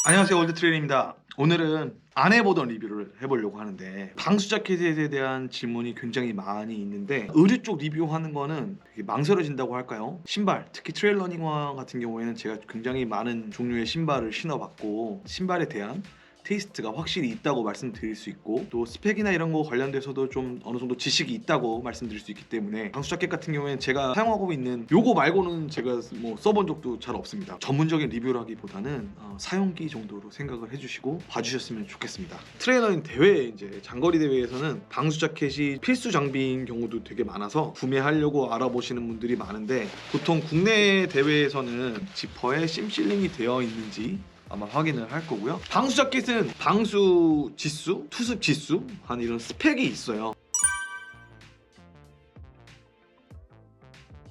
안녕하세요, 올드트레이너입니다. 오늘은 안 해보던 리뷰를 해보려고 하는데, 방수 자켓에 대한 질문이 굉장히 많이 있는데 의류 쪽 리뷰하는 거는 되게 망설여진다고 할까요? 신발, 특히 트레일 러닝화 같은 경우에는 제가 굉장히 많은 종류의 신발을 신어봤고 신발에 대한 테이스트가 확실히 있다고 말씀드릴 수 있고, 또 스펙이나 이런 거 관련돼서도 좀 어느 정도 지식이 있다고 말씀드릴 수 있기 때문에 방수 자켓 같은 경우에는 제가 사용하고 있는 요거 말고는 제가 뭐 써본 적도 잘 없습니다. 전문적인 리뷰라기보다는 사용기 정도로 생각을 해주시고 봐주셨으면 좋겠습니다. 트레이너인 대회, 이제 장거리 대회에서는 방수 자켓이 필수 장비인 경우도 되게 많아서 구매하려고 알아보시는 분들이 많은데, 보통 국내 대회에서는 지퍼에 심실링이 되어 있는지 아마 확인을 할 거고요. 방수 자켓은 방수 지수, 투습 지수 한 이런 스펙이 있어요.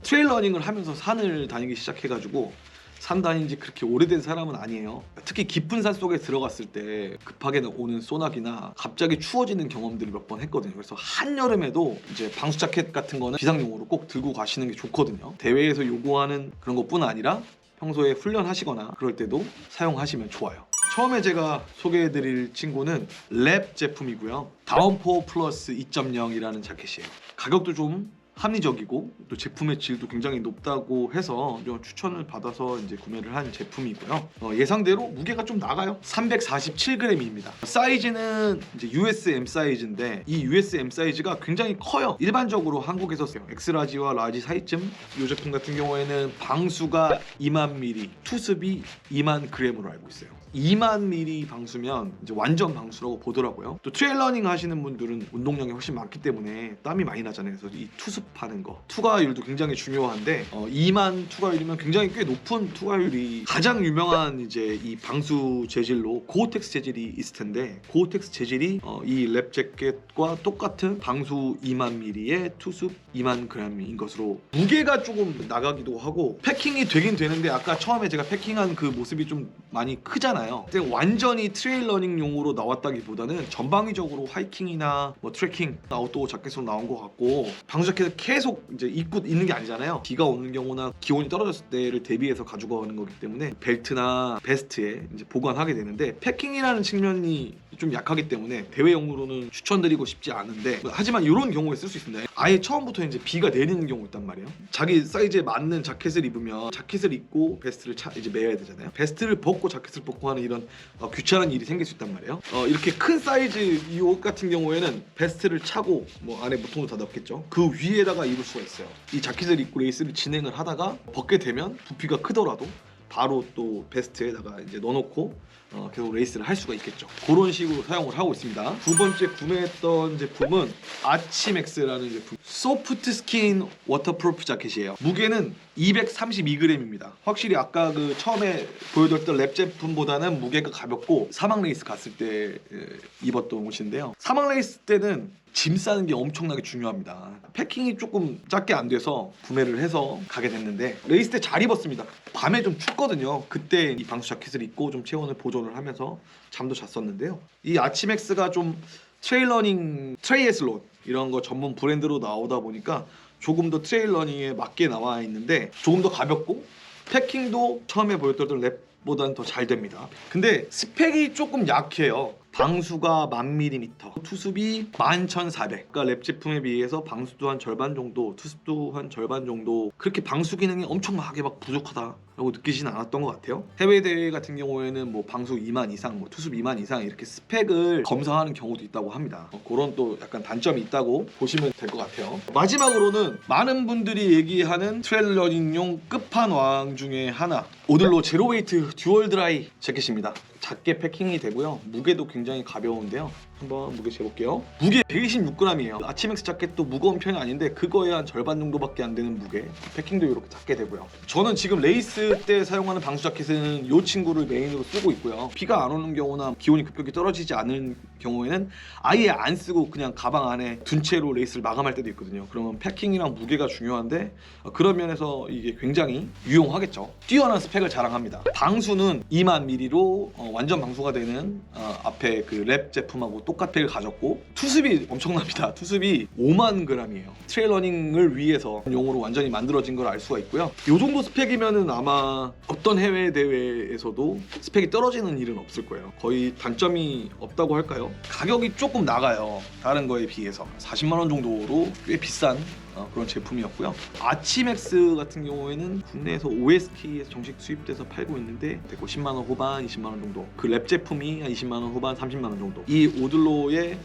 트레일 러닝을 하면서 산을 다니기 시작해가지고 산 다닌 지 그렇게 오래된 사람은 아니에요. 특히 깊은 산 속에 들어갔을 때 급하게 오는 소나기나 갑자기 추워지는 경험들을 몇 번 했거든요. 그래서 한여름에도 이제 방수 자켓 같은 거는 비상용으로 꼭 들고 가시는 게 좋거든요. 대회에서 요구하는 그런 것뿐 아니라 평소에 훈련하시거나 그럴 때도 사용하시면 좋아요. 처음에 제가 소개해드릴 친구는 랩 제품이고요. 다운포 플러스 2.0이라는 자켓이에요. 가격도 좀 합리적이고 또 제품의 질도 굉장히 높다고 해서 좀 추천을 받아서 이제 구매를 한 제품이고요. 예상대로 무게가 좀 나가요. 347g입니다. 사이즈는 이제 USM 사이즈인데, 이 USM 사이즈가 굉장히 커요. 일반적으로 한국에서 엑스라지와 라지 사이쯤, 이 제품 같은 경우에는 방수가 2만 ml, 투습이 2만 g으로 알고 있어요. 2만 ml 방수면 이제 완전 방수라고 보더라고요. 또 트레일 러닝 하시는 분들은 운동량이 훨씬 많기 때문에 땀이 많이 나잖아요. 그래서 이 투습하는 거, 투과율도 굉장히 중요한데 2만 투과율이면 굉장히 꽤 높은 투과율이, 가장 유명한 이제 이 방수 재질로 고어텍스 재질이 있을 텐데, 고어텍스 재질이 이 랩 재킷과 똑같은 방수 2만 ml에 투습 2만 g인 것으로 무게가 조금 나가기도 하고, 패킹이 되긴 되는데 아까 처음에 제가 패킹한 그 모습이 좀 많이 크잖아요. 완전히 트레일 러닝용으로 나왔다기보다는 전방위적으로 하이킹이나 뭐 트레킹, 아웃도어 자켓으로 나온 것 같고, 방수 자켓을 계속 이제 입고 있는 게 아니잖아요. 비가 오는 경우나 기온이 떨어졌을 때를 대비해서 가지고 가는 거기 때문에 벨트나 베스트에 이제 보관하게 되는데, 패킹이라는 측면이 좀 약하기 때문에 대회용으로는 추천드리고 싶지 않은데, 하지만 이런 경우에 쓸 수 있습니다. 아예 처음부터 이제 비가 내리는 경우 있단 말이에요. 자기 사이즈에 맞는 자켓을 입으면 자켓을 입고 베스트를 이제 매야 되잖아요. 베스트를 벗고 자켓을 벗고 하는 이런 귀찮은 일이 생길 수 있단 말이에요. 이렇게 큰 사이즈 이 옷 같은 경우에는 베스트를 차고 뭐 안에 무통도 다 넣겠죠. 그 위에다가 입을 수가 있어요. 이 자켓을 입고 레이스를 진행을 하다가 벗게 되면 부피가 크더라도 바로 또 베스트에다가 이제 넣어놓고 계속 레이스를 할 수가 있겠죠. 그런 식으로 사용을 하고 있습니다. 두 번째 구매했던 제품은 아치맥스라는 제품, 소프트 스킨 워터프루프 자켓이에요. 무게는 232g입니다. 확실히 아까 그 처음에 보여드렸던 랩 제품보다는 무게가 가볍고, 사막 레이스 갔을 때 입었던 옷인데요. 사막 레이스 때는 짐 싸는 게 엄청나게 중요합니다. 패킹이 조금 작게 안 돼서 구매를 해서 가게 됐는데, 레이스 때 잘 입었습니다. 밤에 좀 춥거든요. 그때 이 방수 자켓을 입고 좀 체온을 보존을 하면서 잠도 잤었는데요. 이 아치맥스가 좀 트레일 러닝, 트레이애슬론 이런 거 전문 브랜드로 나오다 보니까 조금 더 트레일 러닝에 맞게 나와 있는데, 조금 더 가볍고 패킹도 처음에 보였던 랩보다는 더 잘 됩니다. 근데 스펙이 조금 약해요. 방수가 1000mm, 투습이 11400. 그러니까 랩 제품에 비해서 방수도 한 절반 정도, 투습도 한 절반 정도, 그렇게 방수 기능이 엄청나게 막 부족하다라고 느끼지는 않았던 것 같아요. 해외 대회 같은 경우에는 뭐 방수 2만 이상, 뭐 투습 2만 이상 이렇게 스펙을 검사하는 경우도 있다고 합니다. 그런 또 약간 단점이 있다고 보시면 될 것 같아요. 마지막으로는 많은 분들이 얘기하는 트레일 러닝용 끝판왕 중에 하나, 오들로 제로웨이트 듀얼 드라이 재킷입니다. 작게 패킹이 되고요. 무게도 굉장히 가벼운데요. 한번 무게 재볼게요. 무게 126g이에요. 아치맥스 자켓도 무거운 편이 아닌데 그거에 한 절반 정도밖에 안 되는 무게. 패킹도 이렇게 작게 되고요. 저는 지금 레이스 때 사용하는 방수 자켓은 이 친구를 메인으로 쓰고 있고요. 비가 안 오는 경우나 기온이 급격히 떨어지지 않은 경우에는 아예 안 쓰고 그냥 가방 안에 둔 채로 레이스를 마감할 때도 있거든요. 그러면 패킹이랑 무게가 중요한데, 그런 면에서 이게 굉장히 유용하겠죠. 뛰어난 스펙을 자랑합니다. 방수는 2만 ml로 완전 방수가 되는 앞에 그 랩 제품하고 똑같은 걸 가졌고 투습이 엄청납니다. 투습이 5만 g이에요. 트레일 러닝을 위해서 용으로 완전히 만들어진 걸 알 수가 있고요. 이 정도 스펙이면은 아마 어떤 해외 대회에서도 스펙이 떨어지는 일은 없을 거예요. 거의 단점이 없다고 할까요? 가격이 조금 나가요. 다른 거에 비해서 40만 원 정도로 꽤 비싼 그런 제품이었고요. 아치맥스 같은 경우에는 국내에서 OSK에서 정식 수입돼서 팔고 있는데 10만 원 후반, 20만 원 정도. 그 랩 제품이 20만 원 후반, 30만 원 정도. 이 오들로의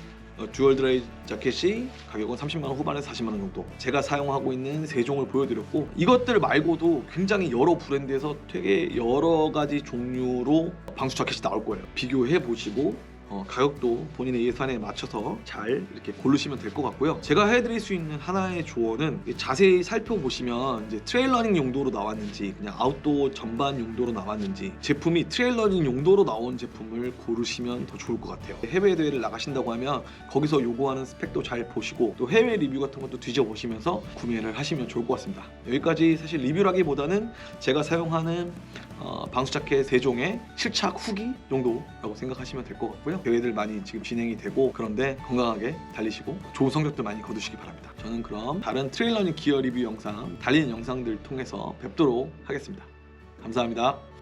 듀얼 드라이 자켓이 가격은 30만 원 후반에서 40만 원 정도. 제가 사용하고 있는 세 종을 보여드렸고 이것들 말고도 굉장히 여러 브랜드에서 되게 여러 가지 종류로 방수 자켓이 나올 거예요. 비교해 보시고 가격도 본인의 예산에 맞춰서 잘 이렇게 고르시면 될 것 같고요. 제가 해드릴 수 있는 하나의 조언은 자세히 살펴보시면 이제 트레일 러닝 용도로 나왔는지 그냥 아웃도어 전반 용도로 나왔는지 제품이 트레일 러닝 용도로 나온 제품을 고르시면 더 좋을 것 같아요. 해외 대회를 나가신다고 하면 거기서 요구하는 스펙도 잘 보시고 또 해외 리뷰 같은 것도 뒤져보시면서 구매를 하시면 좋을 것 같습니다. 여기까지 사실 리뷰라기보다는 제가 사용하는 방수 자켓 3종의 실착 후기 정도라고 생각하시면 될 것 같고요. 대회들 많이 지금 진행이 되고 그런데 건강하게 달리시고 좋은 성적들 많이 거두시기 바랍니다. 저는 그럼 다른 트레일 러닝 기어 리뷰 영상, 달리는 영상들 통해서 뵙도록 하겠습니다. 감사합니다.